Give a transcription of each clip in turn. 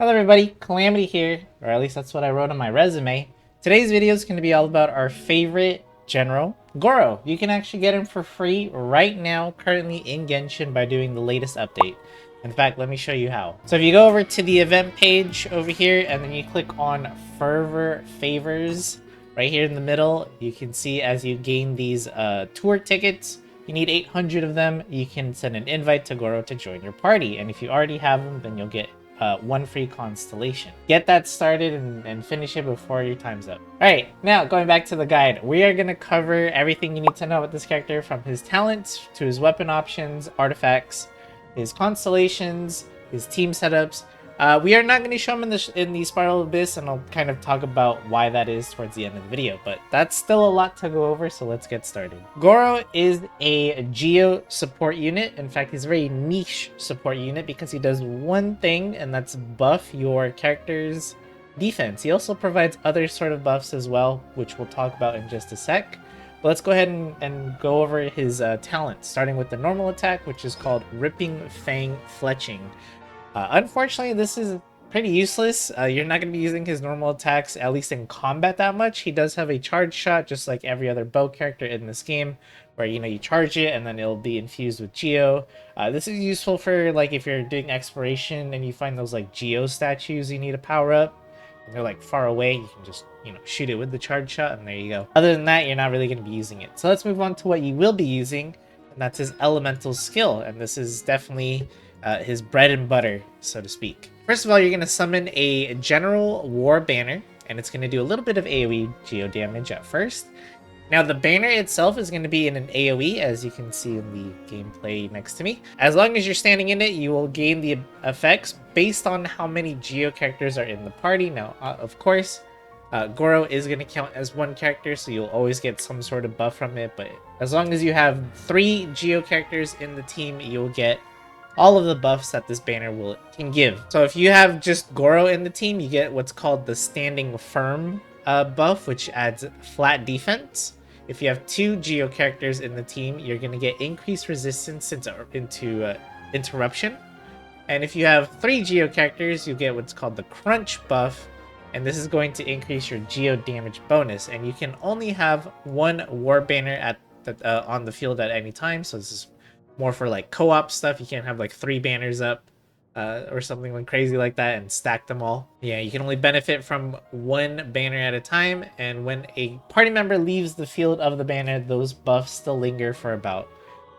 Hello everybody, Calamity here, or at least that's what I wrote on my resume. Today's video is going to be all about our favorite general, Gorou. You can actually get him for free right now, currently in Genshin by doing the latest update. In fact, let me show you how. So if you go over to the event page over here, and then you click on Fervor Favors, right here in the middle, you can see as you gain these tour tickets, you need 800 of them. You can send an invite to Gorou to join your party, and if you already have them, then you'll get one free constellation. Get that started and finish it before your time's up. Alright, now going back to the guide, we are going to cover everything you need to know about this character, from his talents to his weapon options, artifacts, his constellations, his team setups. We are not going to show him in the Spiral Abyss, and I'll kind of talk about why that is towards the end of the video, but that's still a lot to go over, so let's get started. Gorou is a Geo support unit. In fact, he's a very niche support unit because he does one thing, and that's buff your character's defense. He also provides other sort of buffs as well, which we'll talk about in just a sec. But let's go ahead and go over his talent, starting with the normal attack, which is called Ripping Fang Fletching. Unfortunately, this is pretty useless. You're not going to be using his normal attacks, at least in combat, that much. He does have a charge shot, just like every other bow character in this game, where, you know, you charge it and then it'll be infused with Geo. This is useful for, like, if you're doing exploration and you find those, like, Geo statues you need to power up, and they're, like, far away, you can just, you know, shoot it with the charge shot, and there you go. Other than that, you're not really going to be using it. So let's move on to what you will be using, and that's his elemental skill, and this is definitely his bread and butter, so to speak. First of all, you're going to summon a general war banner, and it's going to do a little bit of AoE geo damage at first. Now, the banner itself is going to be in an AoE, as you can see in the gameplay next to me. As long as you're standing in it, you will gain the effects based on how many Geo characters are in the party. Now, of course, Gorou is going to count as one character, so you'll always get some sort of buff from it, but as long as you have 3 Geo characters in the team, you'll get all of the buffs that this banner can give. So if you have just Gorou in the team, you get what's called the Standing Firm buff, which adds flat defense. If you have 2 Geo characters in the team, you're going to get increased resistance into interruption. And if you have 3 Geo characters, you get what's called the Crunch buff, and this is going to increase your Geo damage bonus. And you can only have 1 war banner on the field at any time, so this is more for like co-op stuff. You can't have like 3 banners up or something like crazy like that and stack them all. Yeah, you can only benefit from 1 banner at a time, and when a party member leaves the field of the banner, those buffs still linger for about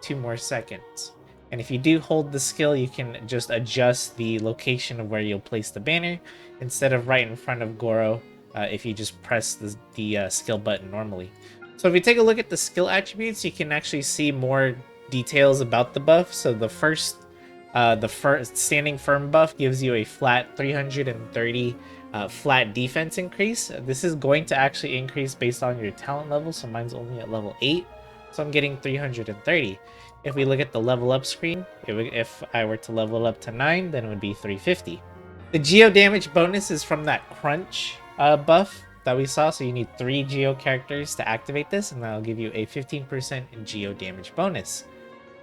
2 more seconds. And if you do hold the skill, you can just adjust the location of where you'll place the banner instead of right in front of Gorou if you just press the skill button normally. So if you take a look at the skill attributes, you can actually see more details about the buff. So the first Standing Firm buff gives you a flat 330 flat defense increase. This is going to actually increase based on your talent level, so mine's only at level 8, so I'm getting 330. If we look at the level up screen, if I were to level it up to 9, then it would be 350. The Geo damage bonus is from that Crunch buff that we saw, so you need 3 Geo characters to activate this, and that'll give you a 15% Geo damage bonus.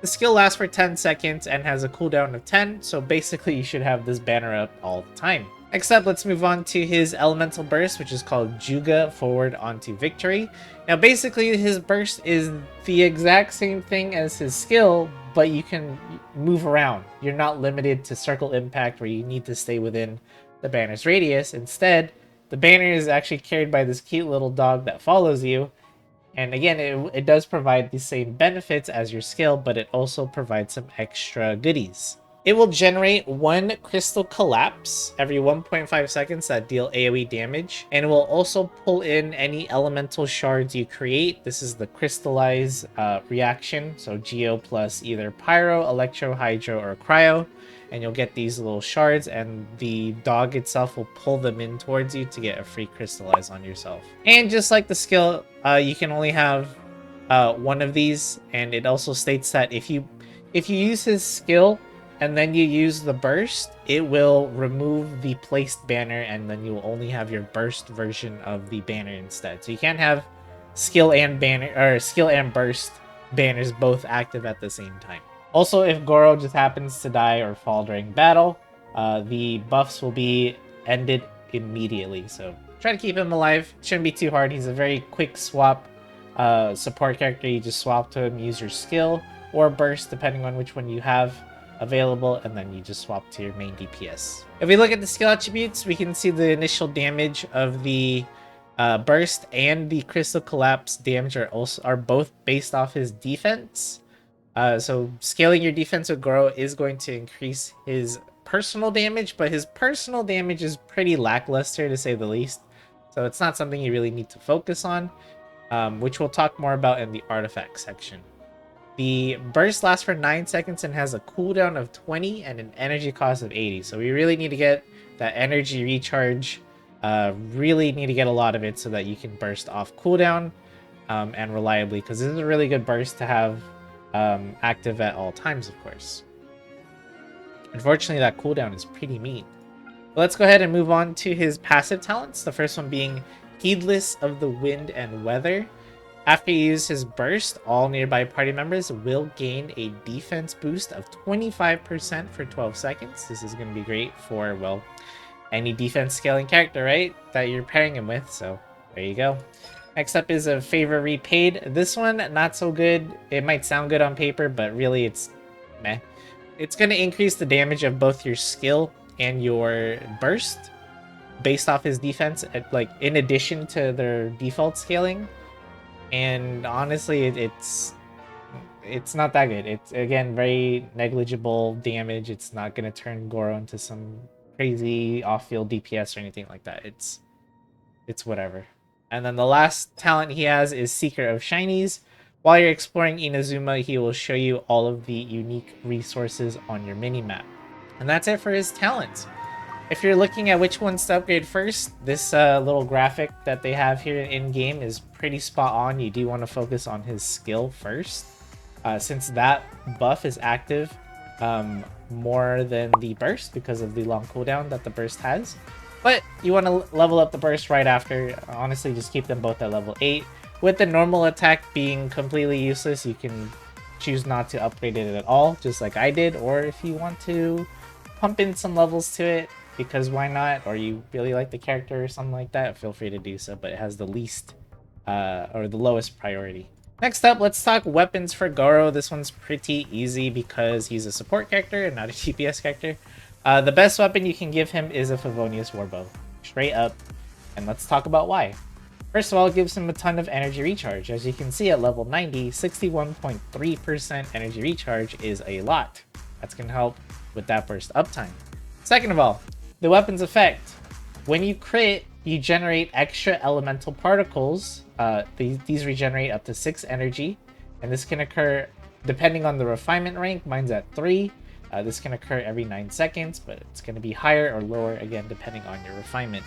The skill lasts for 10 seconds and has a cooldown of 10, so basically you should have this banner up all the time. Next up, let's move on to his elemental burst, which is called Juga Forward Onto Victory. Now basically his burst is the exact same thing as his skill, but you can move around. You're not limited to circle impact where you need to stay within the banner's radius. Instead, the banner is actually carried by this cute little dog that follows you. And again, it does provide the same benefits as your skill, but it also provides some extra goodies. It will generate 1 crystal collapse every 1.5 seconds that deal AoE damage, and it will also pull in any elemental shards you create. This is the crystallize reaction, so Geo plus either Pyro, Electro, Hydro, or Cryo, and you'll get these little shards, and the dog itself will pull them in towards you to get a free crystallize on yourself. And just like the skill, you can only have 1 of these, and it also states that if you use his skill and then you use the burst, it will remove the placed banner, and then you will only have your burst version of the banner instead. So you can't have skill and banner or skill and burst banners both active at the same time. Also, if Gorou just happens to die or fall during battle, the buffs will be ended immediately. So try to keep him alive. Shouldn't be too hard. He's a very quick swap support character. You just swap to him, use your skill or burst depending on which one you have available, and then you just swap to your main DPS. If we look at the skill attributes, we can see the initial damage of the burst and the crystal collapse damage are both based off his defense. So scaling your defense with Gorou is going to increase his personal damage, but his personal damage is pretty lackluster to say the least. So it's not something you really need to focus on, which we'll talk more about in the artifact section. The burst lasts for 9 seconds and has a cooldown of 20 and an energy cost of 80. So we really need to get that energy recharge. Really need to get a lot of it so that you can burst off cooldown and reliably, because this is a really good burst to have active at all times, of course. Unfortunately, that cooldown is pretty mean. But let's go ahead and move on to his passive talents. The first one being Heedless of the Wind and Weather. After you use his burst, all nearby party members will gain a defense boost of 25% for 12 seconds. This is going to be great for, well, any defense scaling character, right, that you're pairing him with. So there you go. Next up is a Favor Repaid. This one, not so good. It might sound good on paper, but really it's meh. It's going to increase the damage of both your skill and your burst based off his defense, like in addition to their default scaling. And honestly, it's not that good. It's, again, very negligible damage. It's not going to turn Gorou into some crazy off-field DPS or anything like that. It's whatever. And then the last talent he has is Seeker of Shinies. While you're exploring Inazuma, he will show you all of the unique resources on your mini-map. And that's it for his talents. If you're looking at which ones to upgrade first, this little graphic that they have here in-game is pretty spot on. You do want to focus on his skill first, since that buff is active more than the burst because of the long cooldown that the burst has. But you want to level up the burst right after. Honestly, just keep them both at level 8. With the normal attack being completely useless, you can choose not to upgrade it at all, just like I did. Or if you want to pump in some levels to it, because why not? Or you really like the character or something like that, feel free to do so, but it has the least or the lowest priority. Next up, let's talk weapons for Gorou. This one's pretty easy because he's a support character and not a DPS character. The best weapon you can give him is a Favonius Warbow, straight up. And let's talk about why. First of all, it gives him a ton of energy recharge. As you can see at level 90, 61.3% energy recharge is a lot. That's going to help with that burst uptime. Second of all, the weapon's effect. When you crit, you generate extra elemental particles. These regenerate up to 6 energy, and this can occur depending on the refinement rank. Mine's at 3. This can occur every 9 seconds, but it's going to be higher or lower, again, depending on your refinement.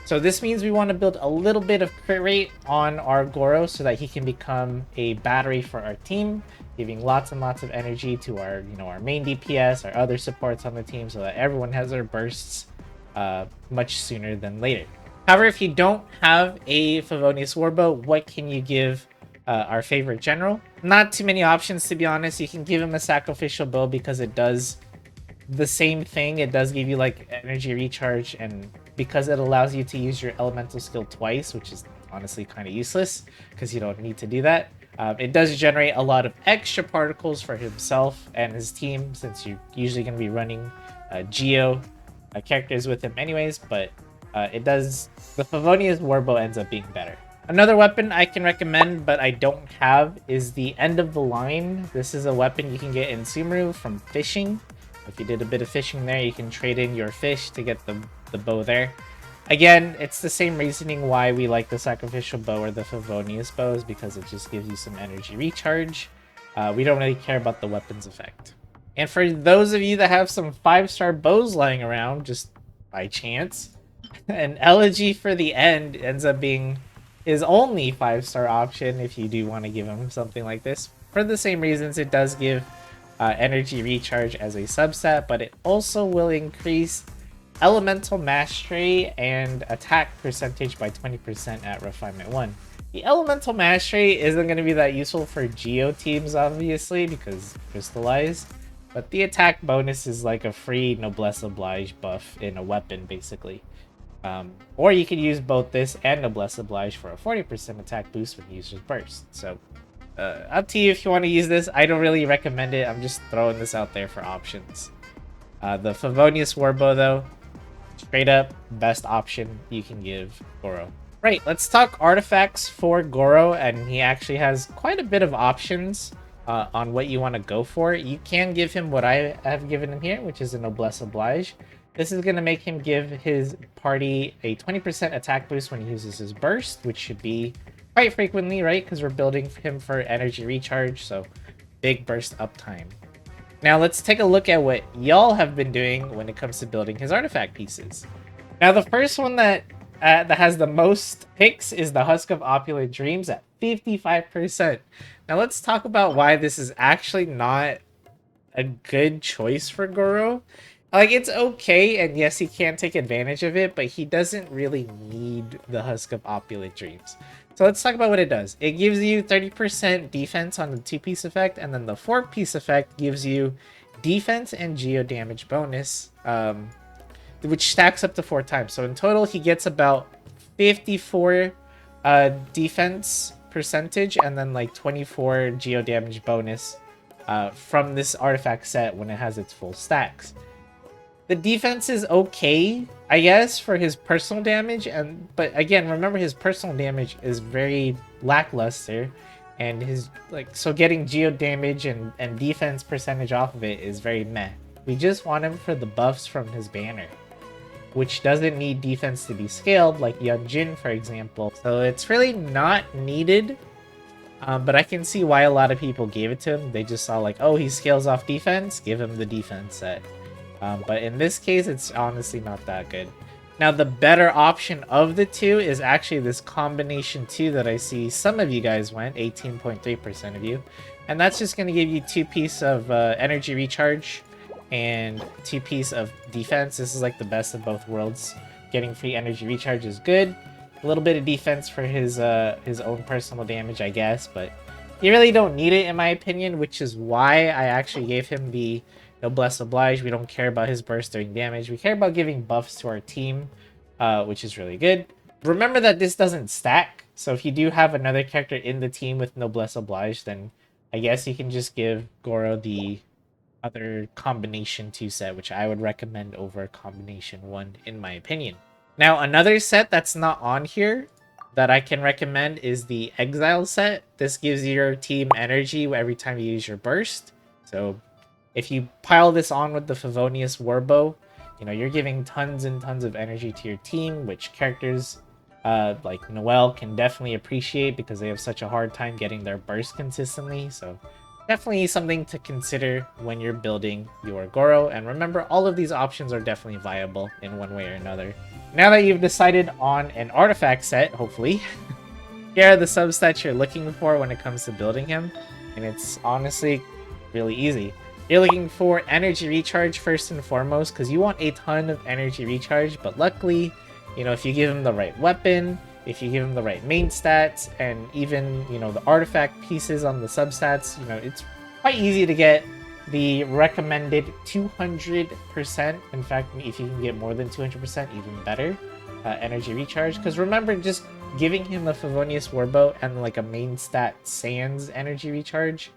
So this means we want to build a little bit of crit rate on our Gorou so that he can become a battery for our team, giving lots and lots of energy to our, our main DPS, our other supports on the team, so that everyone has their bursts much sooner than later. However, if you don't have a Favonius Warbow, what can you give our favorite general? Not too many options, to be honest. You can give him a sacrificial bow because it does the same thing. It does give you like energy recharge, and because it allows you to use your elemental skill twice, which is honestly kind of useless because you don't need to do that. It does generate a lot of extra particles for himself and his team, since you're usually going to be running Geo characters with him anyways, but it does. The Favonius Warbow ends up being better. Another weapon I can recommend, but I don't have, is the End of the Line. This is a weapon you can get in Sumeru from fishing. If you did a bit of fishing there, you can trade in your fish to get the bow there. Again, it's the same reasoning why we like the sacrificial bow or the Favonius bows, because it just gives you some energy recharge. We don't really care about the weapons effect. And for those of you that have some 5-star bows lying around, just by chance, an Elegy for the End ends up being his only 5-star option if you do want to give him something like this. For the same reasons, it does give energy recharge as a substat, but it also will increase elemental mastery and attack percentage by 20% at refinement 1. The elemental mastery isn't going to be that useful for Geo teams, obviously, because crystallize. But the attack bonus is like a free Noblesse Oblige buff in a weapon, basically. Or you could use both this and Noblesse Oblige for a 40% attack boost when you use burst. So, up to you if you want to use this. I don't really recommend it. I'm just throwing this out there for options. The Favonius Warbow, though, straight up best option you can give Gorou. Right, let's talk artifacts for Gorou, and he actually has quite a bit of options on what you want to go for. You can give him what I have given him here, which is a Noblesse Oblige. This is going to make him give his party a 20% attack boost when he uses his burst, which should be quite frequently, right? Because we're building him for energy recharge, so big burst uptime. Now let's take a look at what y'all have been doing when it comes to building his artifact pieces. Now the first one that has the most picks is the Husk of Opulent Dreams at 55%. Now let's talk about why this is actually not a good choice for Gorou. Like, it's okay, and yes, he can take advantage of it, but he doesn't really need the Husk of Opulent Dreams. So let's talk about what it does. It gives you 30% defense on the 2-piece effect, and then the 4-piece effect gives you defense and geo damage bonus, which stacks up to 4 times. So in total, he gets about 54 defense percentage, and then like 24 geo damage bonus from this artifact set when it has its full stacks. The defense is okay, I guess, for his personal damage, but again, remember his personal damage is very lackluster, and his so getting geo damage and defense percentage off of it is very meh. We just want him for the buffs from his banner, which doesn't need defense to be scaled, like Yunjin, for example. So it's really not needed, but I can see why a lot of people gave it to him. They just saw like, oh, he scales off defense, give him the defense set. But in this case, it's honestly not that good. Now, the better option of the two is actually this combination 2 that I see some of you guys went, 18.3% of you. And that's just going to give you 2-piece of energy recharge and 2-piece of defense. This is like the best of both worlds. Getting free energy recharge is good. A little bit of defense for his own personal damage, I guess. But you really don't need it, in my opinion, which is why I actually gave him the Noblesse Oblige. We don't care about his burst doing damage. We care about giving buffs to our team, which is really good. Remember that this doesn't stack, so if you do have another character in the team with Noblesse Oblige, then I guess you can just give Gorou the other combination 2 set, which I would recommend over combination 1, in my opinion. Now, another set that's not on here that I can recommend is the Exile set. This gives your team energy every time you use your burst. So if you pile this on with the Favonius Warbow, you know, you're giving tons and tons of energy to your team, which characters like Noelle can definitely appreciate because they have such a hard time getting their burst consistently. So definitely something to consider when you're building your Gorou. And remember, all of these options are definitely viable in one way or another. Now that you've decided on an artifact set, hopefully, here are the substats you're looking for when it comes to building him. And it's honestly really easy. You're looking for energy recharge first and foremost, because you want a ton of energy recharge, but luckily, you know, if you give him the right weapon, if you give him the right main stats, and even, you know, the artifact pieces on the substats, you know, it's quite easy to get the recommended 200%. In fact, if you can get more than 200%, even better, energy recharge. Because remember, just giving him a Favonius Warbow and like a main stat Sans energy recharge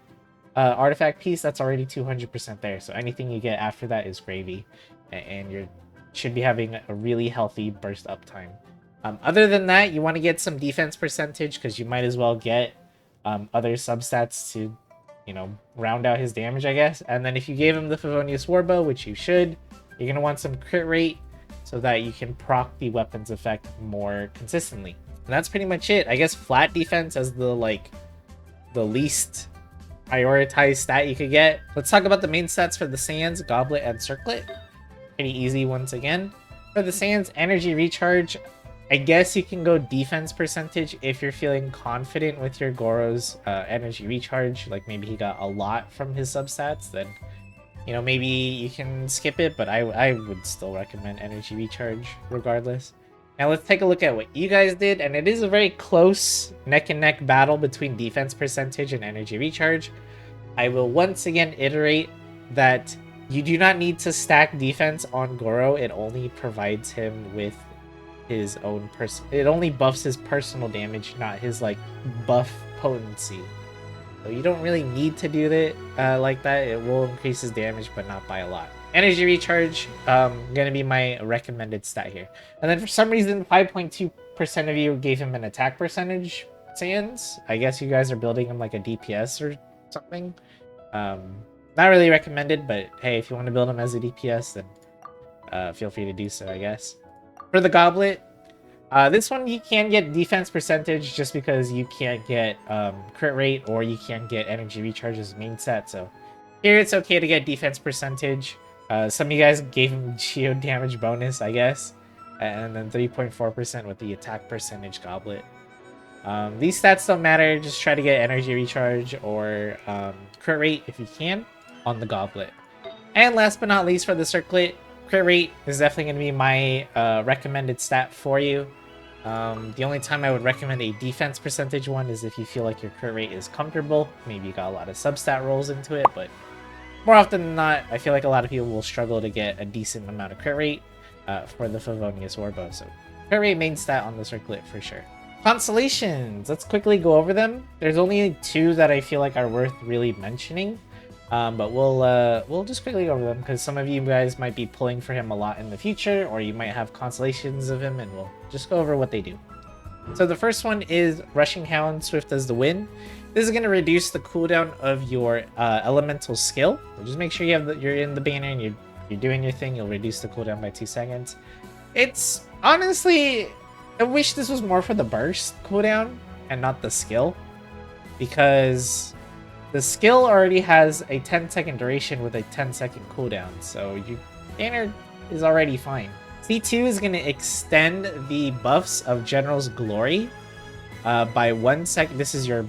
artifact piece, that's already 200% there. So anything you get after that is gravy, and you should be having a really healthy burst uptime. Other than that, you want to get some defense percentage, because you might as well get other substats to, you know, round out his damage, I guess. And then if you gave him the Favonius Warbow, which you should, you're going to want some crit rate so that you can proc the weapon's effect more consistently. And that's pretty much it. I guess flat defense as the least prioritized stat you could get. Let's talk about the main stats for the Sans, Goblet, and Circlet. Pretty easy once again. For the Sans, energy recharge, I guess you can go defense percentage if you're feeling confident with your Gorou's energy recharge. Like maybe he got a lot from his substats, then, you know, maybe you can skip it, but I would still recommend energy recharge regardless. Now let's take a look at what you guys did, and it is a very close neck-and-neck battle between defense percentage and energy recharge. I will once again iterate that you do not need to stack defense on Gorou. It only provides him with his own it only buffs his personal damage, not his like buff potency. So you don't really need to do that like that. It will increase his damage, but not by a lot. Energy recharge, gonna be my recommended stat here. And then for some reason, 5.2% of you gave him an attack percentage sans. I guess you guys are building him like a DPS or something. Not really recommended, but hey, if you want to build him as a DPS, then feel free to do so, I guess. For the goblet, this one you can get defense percentage just because you can't get crit rate or you can't get energy recharge as main set. So here it's okay to get defense percentage. Some of you guys gave him Geo damage bonus, I guess. And then 3.4% with the attack percentage goblet. These stats don't matter. Just try to get energy recharge or crit rate if you can on the goblet. And last but not least for the circlet, crit rate is definitely going to be my recommended stat for you. The only time I would recommend a defense percentage one is if you feel like your crit rate is comfortable. Maybe you got a lot of substat rolls into it, but more often than not, I feel like a lot of people will struggle to get a decent amount of crit rate for the Favonius Warbow. So crit rate main stat on the circlet for sure. Constellations, let's quickly go over them. There's only two that I feel like are worth really mentioning. But we'll just quickly go over them because some of you guys might be pulling for him a lot in the future, or you might have constellations of him, and we'll just go over what they do. So the first one is Rushing Hound, Swift as the Wind. This is going to reduce the cooldown of your elemental skill. So just make sure you're in the banner and you're doing your thing. You'll reduce the cooldown by 2 seconds. It's honestly, I wish this was more for the burst cooldown and not the skill, because the skill already has a 10-second duration with a 10-second cooldown, so your banner is already fine. C2 is going to extend the buffs of General's Glory by 1 second. This is your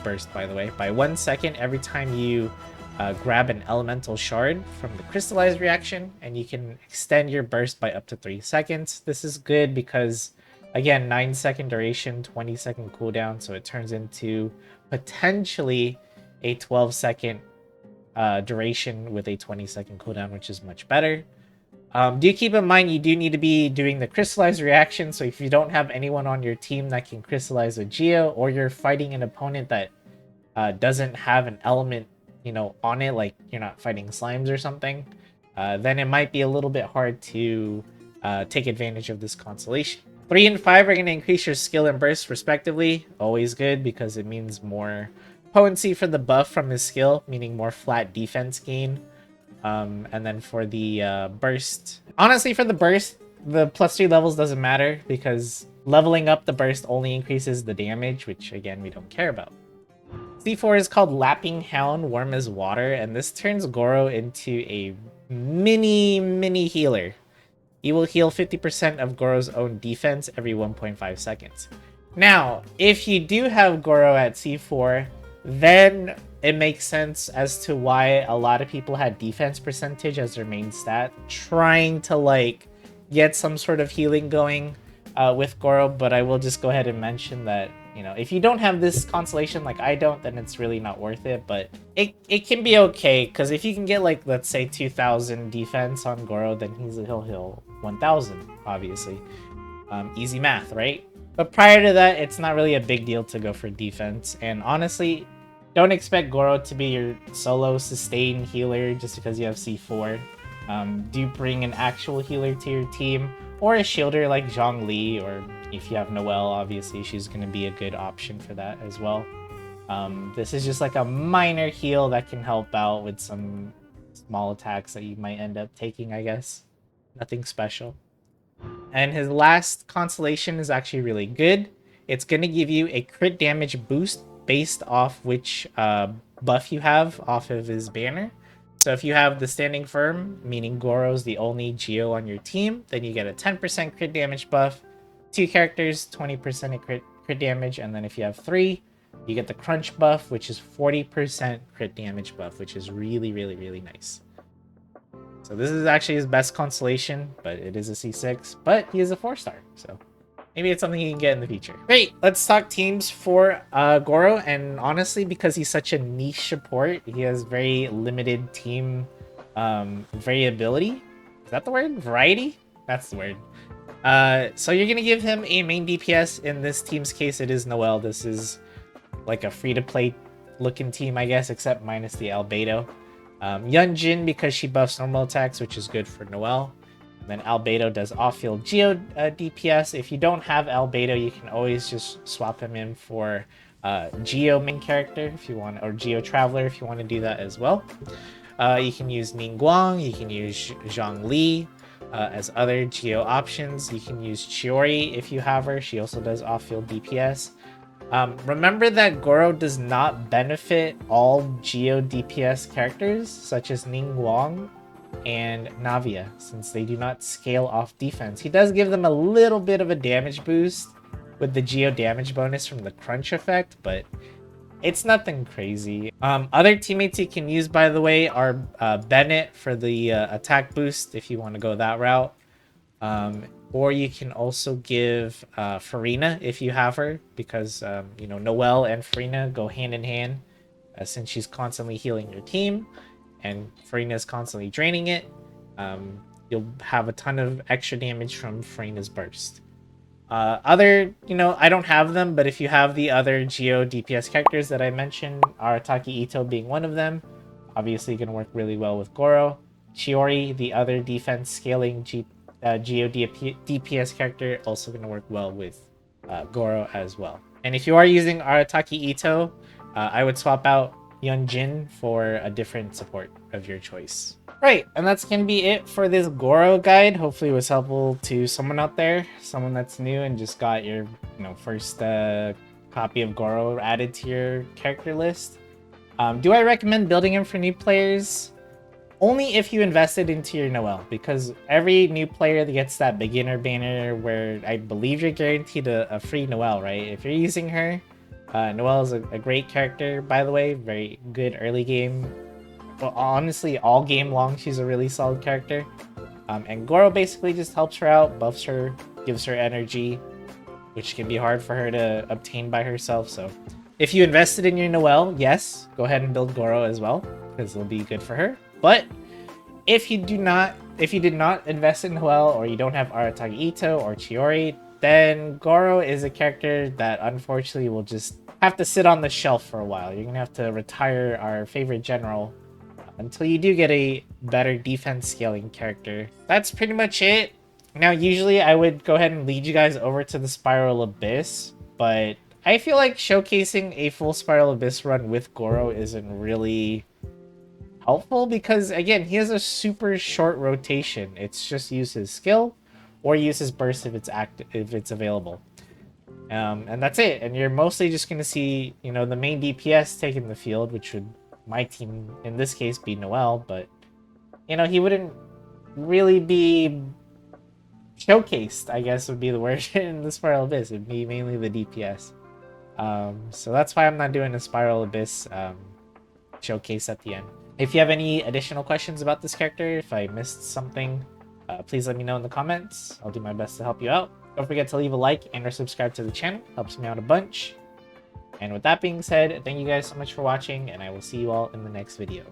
burst, by the way. By 1 second every time you grab an elemental shard from the crystallized reaction, and you can extend your burst by up to 3 seconds. This is good because, again, 9-second duration, 20-second cooldown, so it turns into potentially a 12-second duration with a 20-second cooldown, which is much better. Do keep in mind you do need to be doing the crystallized reaction, so if you don't have anyone on your team that can crystallize with Geo, or you're fighting an opponent that doesn't have an element, on it, like you're not fighting slimes or something, then it might be a little bit hard to take advantage of this constellation. 3 and 5 are going to increase your skill and burst respectively. Always good because it means more potency for the buff from his skill, meaning more flat defense gain. And then for the burst, honestly, for the burst, the +3 levels doesn't matter because leveling up the burst only increases the damage, which again we don't care about. C4 is called Lapping Hound, Warm as Water, and this turns Gorou into a mini healer. He will heal 50% of Gorou's own defense every 1.5 seconds. Now, if you do have Gorou at C4, then it makes sense as to why a lot of people had defense percentage as their main stat, trying to get some sort of healing going with Gorou. But I will just go ahead and mention that, if you don't have this constellation like I don't, then it's really not worth it. But it can be okay, because if you can get let's say 2,000 defense on Gorou, then he'll heal 1,000, obviously. Easy math, right? But prior to that, it's not really a big deal to go for defense. And honestly, don't expect Gorou to be your solo sustain healer just because you have C4. Do bring an actual healer to your team, or a shielder like Zhongli, or if you have Noelle, obviously she's going to be a good option for that as well. This is just like a minor heal that can help out with some small attacks that you might end up taking, I guess. Nothing special. And his last constellation is actually really good. It's going to give you a crit damage boost based off which buff you have off of his banner. So if you have the Standing Firm, meaning Gorou's the only Geo on your team, then you get a 10% crit damage buff. 2 characters, 20% crit damage, and then if you have 3, you get the Crunch buff, which is 40% crit damage buff, which is really nice. So this is actually his best constellation, but it is a C6, but he is a 4-star, so maybe it's something you can get in the future. Great, let's talk teams for Gorou. And honestly, because he's such a niche support, he has very limited team variability. Is that the word? Variety? That's the word. So you're gonna give him a main DPS. In this team's case, it is Noelle. This is like a free-to-play looking team, I guess, except minus the Albedo. Yunjin, because she buffs normal attacks, which is good for Noelle. And then Albedo does off-field Geo DPS. If you don't have Albedo, you can always just swap him in for Geo main character if you want, or Geo Traveler if you want to do that as well. You can use Ningguang, you can use Zhongli as other Geo options. You can use Chiori if you have her. She also does off-field DPS. Remember that Gorou does not benefit all Geo DPS characters, such as Ningguang and Navia, since they do not scale off defense. He does give them a little bit of a damage boost with the Geo damage bonus from the crunch effect, but it's nothing crazy. Other teammates you can use, by the way, are Bennett for the attack boost if you want to go that route. Or you can also give Farina if you have her, because you know, Noelle and Farina go hand in hand, since she's constantly healing your team and Farina is constantly draining it. You'll have a ton of extra damage from Farina's burst. You know, I don't have them, but if you have the other Geo DPS characters that I mentioned, Arataki Itto being one of them, obviously going to work really well with Gorou. Chiori, the other defense scaling Geo DPS character, also going to work well with Gorou as well. And if you are using Arataki Itto, I would swap out Yunjin for a different support of your choice. Right, and that's going to be it for this Gorou guide. Hopefully it was helpful to someone out there, someone that's new and just got your, first copy of Gorou added to your character list. Do I recommend building him for new players? Only if you invested into your Noelle, because every new player that gets that beginner banner where I believe you're guaranteed a free Noelle, right? If you're using her, Noelle is a great character, by the way. Very good early game. Well, honestly, all game long, she's a really solid character. And Gorou basically just helps her out, buffs her, gives her energy, which can be hard for her to obtain by herself. So if you invested in your Noelle, yes, go ahead and build Gorou as well, because it'll be good for her. But if you did not invest in Noelle, or you don't have Arataki Itto or Chiori, then Gorou is a character that unfortunately will just have to sit on the shelf for a while. You're gonna have to retire our favorite general until you do get a better defense scaling character. That's pretty much it. Now, usually I would go ahead and lead you guys over to the Spiral Abyss, but I feel like showcasing a full Spiral Abyss run with Gorou isn't really helpful, because again, he has a super short rotation. It's just use his skill or use his burst if it's available. And that's it. And you're mostly just going to see, the main DPS taking the field, which would, my team in this case, be Noelle, but he wouldn't really be showcased, I guess would be the word, in the Spiral Abyss. It'd be mainly the DPS. So that's why I'm not doing a Spiral Abyss showcase at the end. If you have any additional questions about this character, if I missed something, please let me know in the comments. I'll do my best to help you out. Don't forget to leave a like and or subscribe to the channel. Helps me out a bunch. And with that being said, thank you guys so much for watching, and I will see you all in the next video.